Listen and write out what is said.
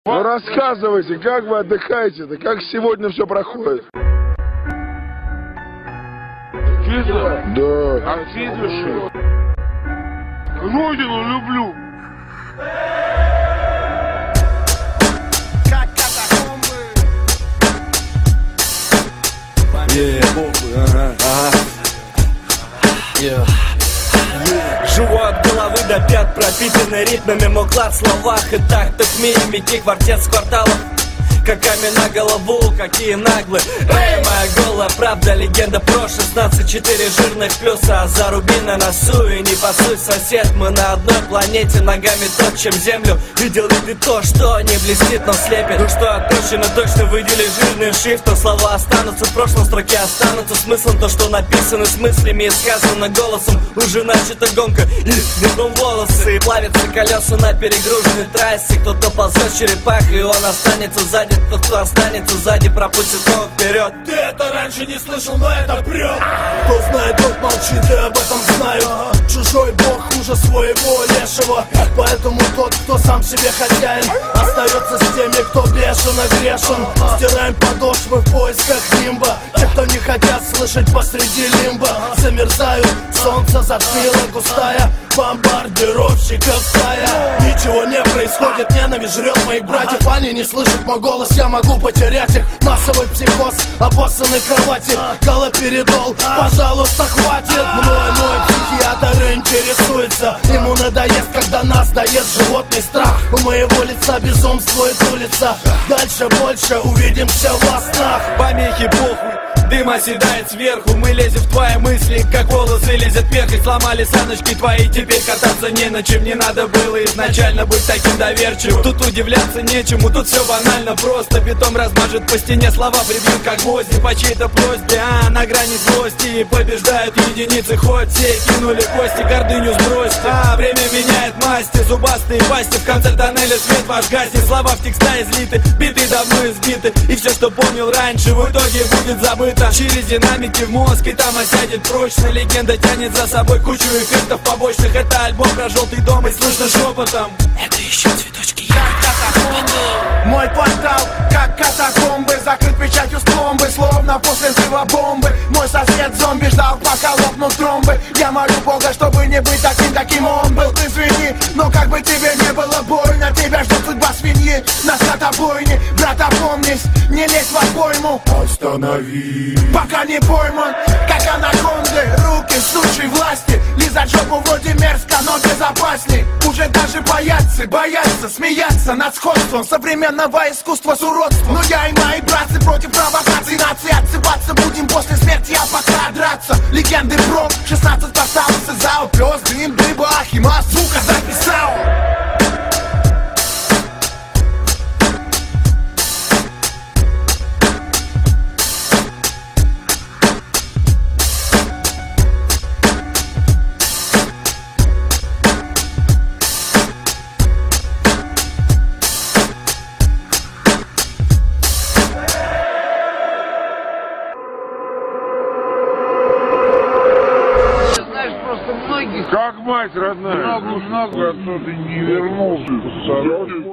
Ну рассказывайте, как вы отдыхаете-то, как сегодня все проходит? Честно? Да. От всей души. Родину люблю. Как катакомбы. Живу от головы до пят, пропитанный ритмами, мой клад в словах и тактах, мимики, квартет с кварталов. Как камень на голову, какие наглые. Эй, моя голая правда, легенда про 16-4 жирных плюса, а за рубин на носу и не пасуй, сосед. Мы на одной планете, ногами точим землю. Видел ли ты то, что не блестит, но слепит? Ну что, отпущено, точно выдели жирным шрифтом. Слова останутся в прошлом, строки останутся смыслом. То, что написано с мыслями и сказано голосом. Уже начата гонка и бегом волосы. И плавятся колеса на перегруженной трассе. Кто-то ползет черепахой, и он останется сзади. Тот, кто останется сзади, пропустит его вперед. Ты это раньше не слышал, но это прет. Кто знает, тот молчит, и об этом знаю. Чужой бог хуже своего лешего. Поэтому тот, кто сам себе хозяин, остается с теми, кто бешено грешен. Стираем подошвы в поисках нимба. Те, кто не хотят слышать посреди лимба, замерзают, солнце затмило густая бомбардировщиков стая. Ничего не происходит, ненависть жрет моих братьев. Они не слышат мой голос, я могу потерять их. Массовый психоз, обоссанной кровати, галоперидол, пожалуйста, хватит. Мой психиатр интересуется. Ему надоест, когда нас доест животный страх. У моего лица безумствует улица. Дальше больше увидимся во снах. Помехи похуй, дым оседает сверху. Мы лезем в твои мысли, как волосы лезет перхоть. Сломали саночки твои, теперь кататься не на чем. Не надо было изначально быть таким доверчивым. Тут удивляться нечему, тут все банально просто. Бетон размажет по стене, слова прибьют как гвозди по чьей-то просьбе, на грани злости. И побеждают единицы, хоть все кинули кости. Гордыню сбросьте, время меняет масти. Зубастые пасти, в конце тоннеля свет ваш гаснет. Слова в текста излиты, биты давно избиты. И все, что помнил раньше, в итоге будет забыто. Через динамики в мозг, и там осядет прочно. Легенда тянет за собой кучу эффектов побочных. Это альбом про желтый дом, и слышно шепотом: это еще цветочки. Мой квартал, как катакомбы, закрыт печатью с пломбы, словно после взрыва бомбы. Мой сосед зомби ждал, пока лопнут тромбы. Я молю Бога, чтобы не быть таким, каким он был. Ты извини, но как бы тебе не было больно, тебя ждет судьба свиньи на скотобойне. Брат, опомнись, не лезь в обойму. Останови. Пока не пойман, как анаконды. Руки сучьей власти, лизать жопу вроде мерзко, но безопасней. Уже даже боятся смеяться над сходством современного искусства с уродством. Но я и мои братцы против провокаций нации. Отсыпаться будем после смерти, а пока драться. Легенды про 16 кварталов СЗАО. Пёс, дым, дыба, ахима, звука записал. Как мать родная. Много оттуда не вернулся.